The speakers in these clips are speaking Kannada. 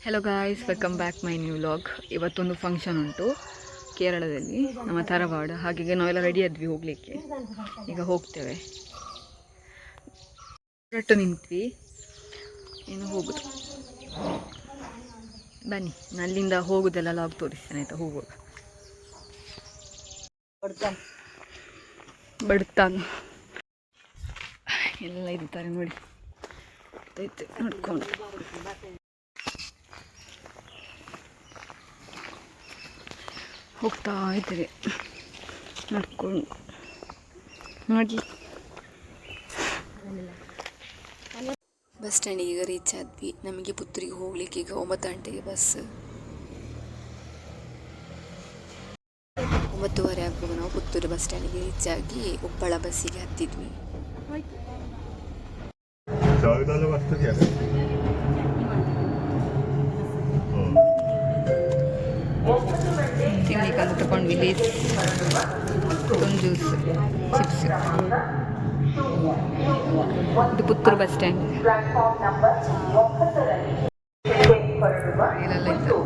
Hello guys, welcome back my new vlog. ಇವತ್ತೊಂದು ಫಂಕ್ಷನ್ ಉಂಟು ಕೇರಳದಲ್ಲಿ, ನಮ್ಮ ತರವಾಡ. ಹಾಗೆ ನಾವೆಲ್ಲ ರೆಡಿ ಆದ್ವಿ ಹೋಗಲಿಕ್ಕೆ. ಈಗ ಹೋಗ್ತೇವೆ. ಹೊರಟು ನಿಂತ್ವಿ, ಏನು ಹೋಗುದು. ಬನ್ನಿ, ಅಲ್ಲಿಂದ ಹೋಗುದೆಲ್ಲ ಲಾಗ್ ತೋರಿಸ್ತೇನೆ ಆಯಿತಾ. ಹೋಗುವಾಗ ಬಡ್ತಾನು ಎಲ್ಲ ಇರ್ತಾರೆ ನೋಡಿ, ನೋಡ್ಕೊಂಡು ಹೋಗ್ತಾ ಇದ್ದೇವೆ ನಡ್ಕೊಂಡು. ನೋಡಿ, ಬಸ್ ಸ್ಟ್ಯಾಂಡಿಗೆ ಈಗ ರೀಚ್ ಆದ್ವಿ. ನಮಗೆ ಪುತ್ತೂರಿಗೆ ಹೋಗ್ಲಿಕ್ಕೆ ಈಗ 9 ಗಂಟೆಗೆ ಬಸ್. 9:30 ಆಗುವಾಗ ನಾವು ಪುತ್ತೂರು ಬಸ್ ಸ್ಟ್ಯಾಂಡಿಗೆ ರೀಚ್ ಆಗಿ ಉಪ್ಪಳ ಬಸ್ಸಿಗೆ ಹತ್ತಿದ್ವಿ. ತಿನ್ಲಿಕ್ಕೆ ಅಂತ ತಗೊಂಡ್ವಿ. Lay's, juice, chips. ಇದು ಪುತ್ತೂರು ಬಸ್ ಸ್ಟ್ಯಾಂಡ್. ಇಲ್ಲೆಲ್ಲ ಇತ್ತು.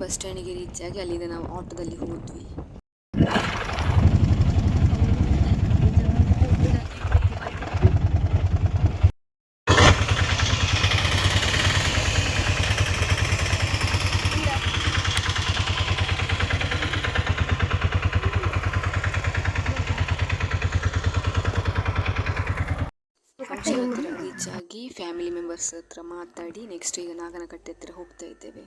ಬಸ್ ಸ್ಟ್ಯಾಂಡಿಗೆ ರೀಚ್ ಆಗಿ ಅಲ್ಲಿಂದ ನಾವು ಆಟೋದಲ್ಲಿ ಹೋದ್ವಿ. ರೀಚ್ ಆಗಿ ಫ್ಯಾಮಿಲಿ ಮೆಂಬರ್ಸ್ ಹತ್ರ ಮಾತಾಡಿ ನೆಕ್ಸ್ಟ್ ಈಗ ನಾಗನಕಟ್ಟೆ ಹತ್ರ ಹೋಗ್ತಾ ಇದ್ದೇವೆ.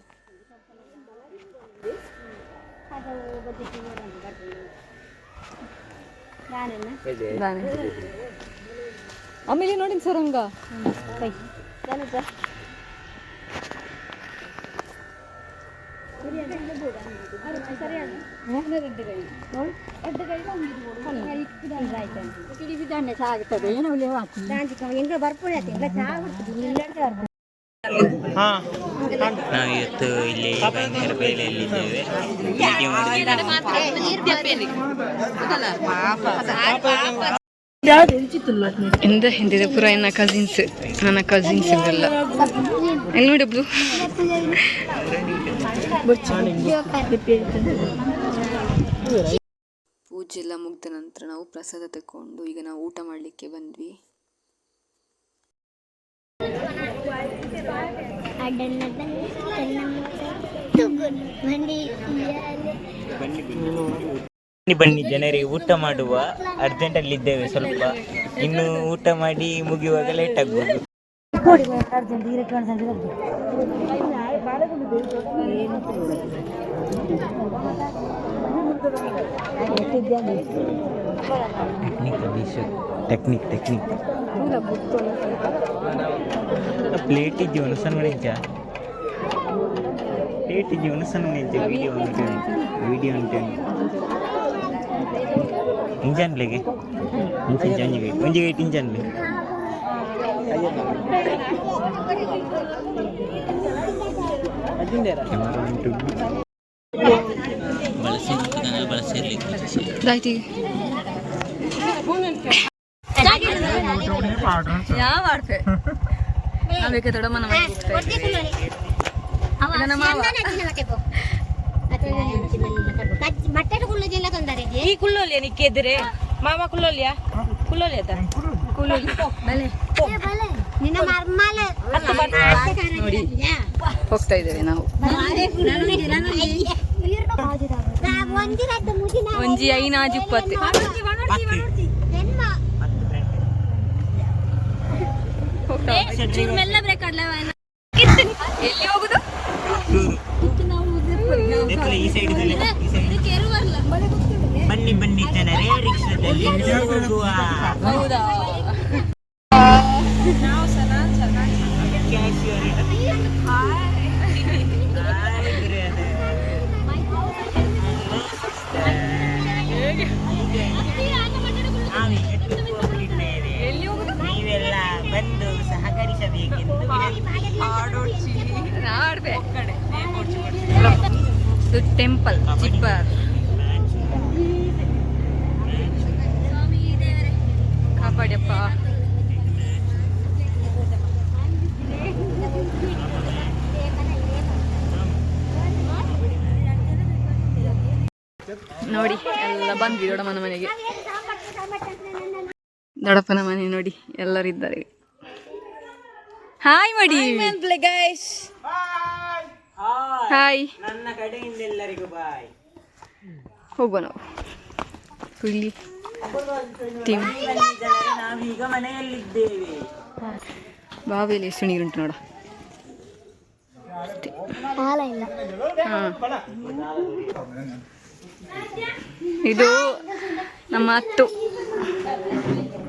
ಆಮೇಲೆ ನೋಡಿ ಸರಂಗ ನಾವಿವತ್ತು ಇಲ್ಲಿ ಭಯಂಕರ ಬೇಲೆಯಲ್ಲಿದ್ದೇವೆ. ಹಿಂದಿದೆ ಪುರ ನನ್ನ ಕಸಿನ್ಸ್ ಇವರೆಲ್ಲ. ಎಲ್ಲಿ ನೋಡಿ ಒಬ್ಳು ಪೂಜೆ ಎಲ್ಲ ಮುಗಿದ ನಂತರ ನಾವು ಪ್ರಸಾದ ತಗೊಂಡು ಈಗ ನಾವು ಊಟ ಮಾಡಲಿಕ್ಕೆ ಬಂದ್ವಿ. ಬನ್ನಿ ಜನರಿಗೆ ಊಟ ಮಾಡುವ. ಅರ್ಜೆಂಟಲ್ಲಿ ಇದ್ದೇವೆ ಸ್ವಲ್ಪ, ಇನ್ನು ಊಟ ಮಾಡಿ ಮುಗಿಯುವಾಗ ಲೇಟ್ ಆಗ್ಬೋದು. ಟೆಕ್ನಿಕ್ ಪ್ಲೇಟ್ ಜೀವನ ಸಣ್ಣ ಪ್ಲೇಟ್ ಜೀವನ ಸಣ್ಣ ವಿಡಿಯೋ ಅಂತೇನು ಇಂಜನ್ಲೆಗೆ ಒಂಜಿ ಗೇಟ್ ಇಂಜನ್ಲೆ ಬಳಸಿ ಯಾವ ಮಾಡ್ತೇವೆ. ನಾವೇಕೆ ದೊಡ್ಡಮ್ಮನ ಮನೆಗೆ ಹೋಗ್ತಾ ಇದ್ದೀವಿ. ನನ್ನ ಮಾವ ಈ ಕುಲ್ಲೋಲಿಯ ನಿಕ್ಕಿದ್ರೆ ಮಾಮ ಕುಲ್ಲೋಲಿಯ ಕುಲ್ಲೋಲಿ ಆಯ್ತಾ ಕೂಲಲ್ಲಿ ಬಲೆ ನೋಡಿ ಹೋಗ್ತಾ ಇದ್ದೇವೆ ನಾವು ಒಂಜಿ ಐನಾಜು ಇಪ್ಪತ್ತು ಎಲ್ಲಿ ಹೋಗುದು ಈ ಸೈಡ್ ಬನ್ನಿ ಬನ್ನಿ ಜನರೇ ರಿಕ್ಷಾದಲ್ಲಿ ಹೋಗುವ. ಹೌದಾ ನೀವೆಲ್ಲ ಬಂದು ಸಹಕರಿಸಬೇಕೆಂದು ಇದು ಟೆಂಪಲ್ ಚಿಪ್ಪರ್ ಕಾಪಾಡ್ಯಪ್ಪ. ನೋಡಿ ಎಲ್ಲ ಬಂದ್ವಿ ದೊಡ್ಡಮ್ಮನ ಮನೆಗೆ. ದೊಡ್ಡಪ್ಪನ ಮನೆ ನೋಡಿ ಎಲ್ಲರಿದ್ದಾರೆ. ಹಾಯ್ ಮಾಡಿ ಹಾಯ್. ನನ್ನ ಕಡೆಯಿಂದ ಎಲ್ಲರಿಗೂ ಬಾಯ್. ಹೋಗುವ ನಾವು ಇಲ್ಲಿ ಟೀಮ್ ನಾವೀಗ ಮನೆಯಲ್ಲಿದ್ದೇವೆ. ಬಾವಿಯಲ್ಲಿ ಎಷ್ಟು ನೀರುಂಟು ನೋಡ. ಇದು ನಮ್ಮ ಅತ್ತು,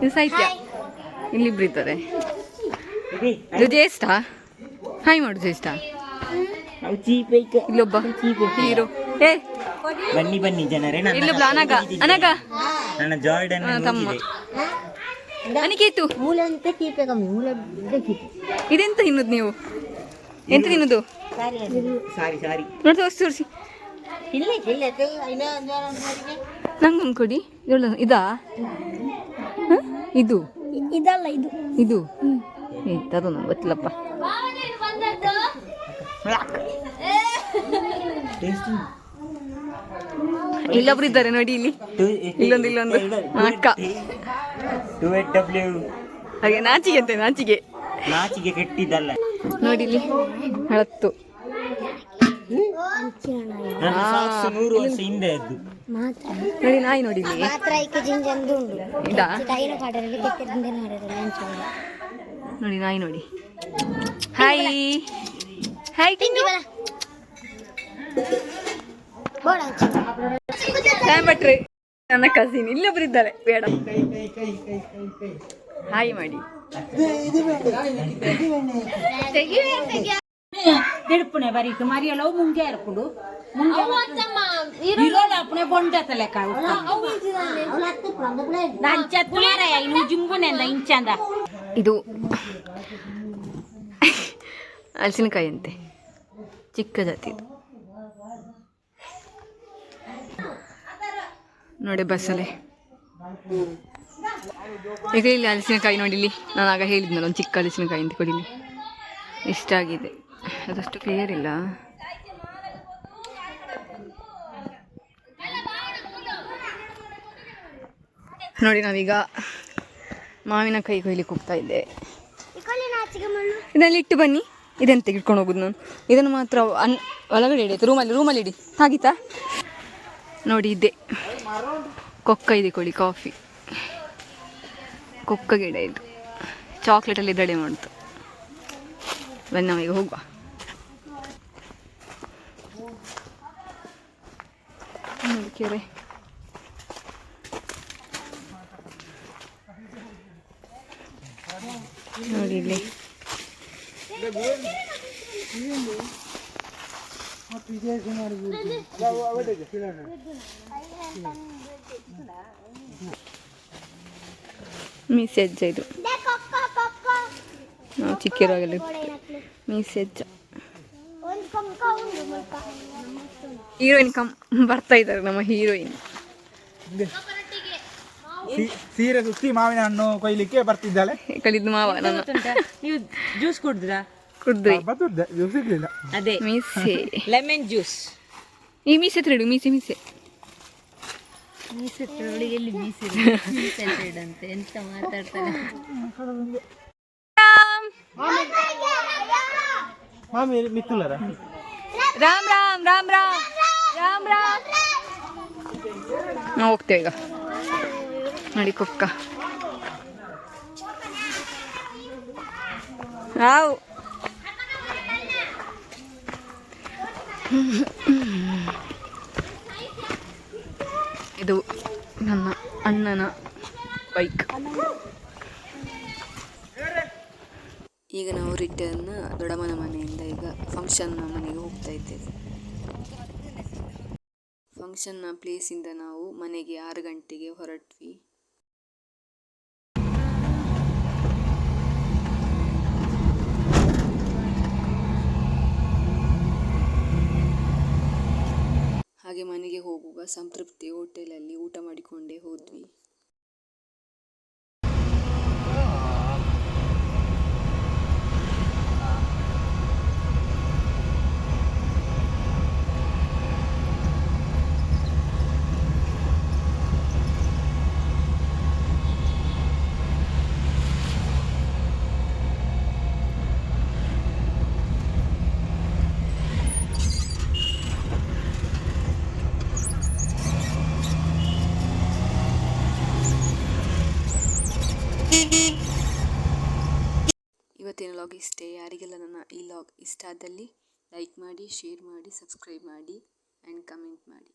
ಇದು ಸಾಹಿತ್ಯ, ಇಲ್ಲಿಬ್ರು ಇದ್ದಾರೆ. ಇದು ಜ್ಯೇಷ್ಠ. ಹಾಯ್ ಮಾಡು ಜ್ಯೇಷ್ಠ. ಇಲ್ಲೊಬ್ಬ ಹೀರೋ. ಏ ಬನ್ನಿ ಬನ್ನಿ ಜನರೇ. ಇಲ್ಲೊಬ್ಬ ಅನಗ ಅನಗ ನನ್ನ ಜಾರ್ಡನ್ ತಮ್ಮ ಅನಿಕೇತು. ಇದೆಂತ ತಿನ್ನೋದು ನೀವು? ಎಂತ ತಿನ್ನೋದು? ಸಾರಿ ಸಾರಿ ನೋಡಿ ತೋರಿಸಿ ತೋರಿಸಿ. ನಂಗೊಂದು ಕೊಡಿ. ಇದಾ ಇದು ಇದಲ್ಲ ಇದು ಇದು ಅದು ನಂಗೆ ಗೊತ್ತಿಲ್ಲಪ್ಪ. ಇಲ್ಲೊಬ್ರು ಇದ್ದಾರೆ ನೋಡಿ ಇಲ್ಲಿ. ಇಲ್ಲೊಂದು ಅಕ್ಕ. ಹಾಗೆ ನಾಚಿಗೆ ಅಂತೆ ನಾಚಿಗೆ ಕೆಟ್ಟಿದ್ದಲ್ಲ ನೋಡಿ ಇಲ್ಲಿ ಹಳತ್ತು. ನನ್ನ ಸಾಕ್ಸ್ 100 ವರ್ಷ ಹಿಂದೆ ಅದು ನೋಡಿ ನಾಯಿ ನೋಡಿ ಇಲ್ಲಿ. ಇದಾ ನೋಡಿ ನಾಯಿ ನೋಡಿ. ಹಾಯ್ ಹಾಯ್ ಭಟ್ರೆ ನನ್ನ ಕಸಿನ್ ಇಲ್ಲೊಬ್ರು ಇದ್ದಾರೆ. ಬೇಡ ಹಾಯ್ ಮಾಡಿ. ತಿಡುಪುನೆ ಬರೀತು ಮರಿಯಲ್ಲ ಮುಂಗೆ ಇರ್ಕೊಂಡು ಇರೋಲ್ಲ ಅಪ್ಪನೆ ಬೊಂಡತ ಲೆಕ್ಕ ಇನ್ನು ಜುಂಬುನೆಂದ ಇಂಚಂದ. ಇದು ಹಲಸಿನಕಾಯಿ ಅಂತೆ, ಚಿಕ್ಕ ಜಾತಿ ಇದು ನೋಡಿ. ಬಸ್ಸಲ್ಲಿ ಈಗ ಇಲ್ಲಿ ಹಲಸಿನಕಾಯಿ ನೋಡಿ. ಇಲ್ಲಿ ನಾನು ಆಗ ಹೇಳಿದ್ನಲ್ಲ ಒಂದು ಚಿಕ್ಕ ಹಲಸಿನಕಾಯಿ ಅಂತ ಕೊಡಿಲಿ. ಇಷ್ಟ ಆಗಿದೆ, ಅದಷ್ಟು ಕ್ಲಿಯರ್ ಇಲ್ಲ. ನೋಡಿ ನಾವೀಗ ಮಾವಿನಕಾಯಿ ಕೊಯ್ಲಿಕ್ಕೆ ಹೋಗ್ತಾ ಇದ್ದೆ. ಇದರಲ್ಲಿ ಇಟ್ಟು ಬನ್ನಿ. ಇದೆಂತ ಇಟ್ಕೊಂಡು ಹೋಗುದು ನಾನು? ಇದನ್ನು ಮಾತ್ರ ಒಳಗಡೆ ಇಡಿ, ರೂಮಲ್ಲಿ ಇಡಿ. ಹಾಗಿತ್ತಾ ನೋಡಿ. ಇದ್ದೆ ಕೊಕ್ಕ ಇದೆ ಕೊಡಿ, ಕಾಫಿ ಕೊಕ್ಕ ಗಿಡ ಇದು. ಚಾಕ್ಲೇಟಲ್ಲಿ ದಡೆ ಮಾಡ್ತು. ಬನ್ನಿ ನಾವೀಗ ಹೋಗುವ. ನೋಡಿ ಕೆರೆ. ನೋಡಿ ಇಲ್ಲಿ ಮೀಸೆಜ್ಜ. ಇದು ನಾವು ಚಿಕ್ಕಿರುವಾಗಲೇ ಮೀಸೆಜ್ಜ. ಹೀರೋಯಿನ್ ಬರ್ತಾ ಇದ್ದಾರೆ. ನಮ್ಮ ಹೀರೋಯಿನ್ ಸೀರೆ ಸುತ್ತಿ ಮಾವಿನ ಹಣ್ಣು ಕೊಯ್ಲಿಕ್ಕೆ ಬರ್ತಿದ್ದಾಳೆ. ಕಲಿದ್ದು ಮಾವ. ನನ್ನ ನೀವು ಜ್ಯೂಸ್ ಕುಡಿದ್ರಾ? ಕುಡ್ದ್ರಿ ಸಿಗ್ಲಿಲ್ಲ. ಅದೇ ಮೀಸೆ ಲೆಮನ್ ಜ್ಯೂಸ್. ಈ ಮೀಸೆ ತಿರುಡು ಮೀಸೆ ಮೀಸೆ ಮಾಮಿ ಮಿಕ್ಕುಲರ ರಾಮ್ ರಾಮ್ ರಾಮ್ ರಾಮ್ ರಾಮ್ ರಾಮ್. ನಾವು ಹೋಗ್ತೇವೆ ಈಗ. ನೋಡಿ ಕೊಕ್ಕ ನಾವು ಇದು ನನ್ನ ಅಣ್ಣನ ಬೈಕ್. ಈಗ ನಾವು ರಿಟರ್ನ್ ದೊಡ್ಡಮ್ಮನ ಮನೆಯಿಂದ ಈಗ ಫಂಕ್ಷನ್ನ ಮನೆಗೆ ಹೋಗ್ತಾ ಇದ್ದೇವೆ. ಫಂಕ್ಷನ್ನ ಪ್ಲೇಸಿಂದ ನಾವು ಮನೆಗೆ 6 ಗಂಟೆಗೆ ಹೊರಟ್ವಿ. ಹಾಗೆ ಮನೆಗೆ ಹೋಗುವಾಗ ಸಂತೃಪ್ತಿ ಹೋಟೆಲಲ್ಲಿ ಊಟ ಮಾಡಿಕೊಂಡೇ ಹೋದ್ವಿ. ಇವತ್ತಿನ ಲಾಗ್ ಇಷ್ಟೇ. ಯಾರಿಗೆಲ್ಲ ನನ್ನ ಈ ಲಾಗ್ ಇಷ್ಟ ಆದಲ್ಲಿ ಲೈಕ್ ಮಾಡಿ, ಶೇರ್ ಮಾಡಿ, ಸಬ್ಸ್ಕ್ರೈಬ್ ಮಾಡಿ ಆ್ಯಂಡ್ ಕಮೆಂಟ್ ಮಾಡಿ.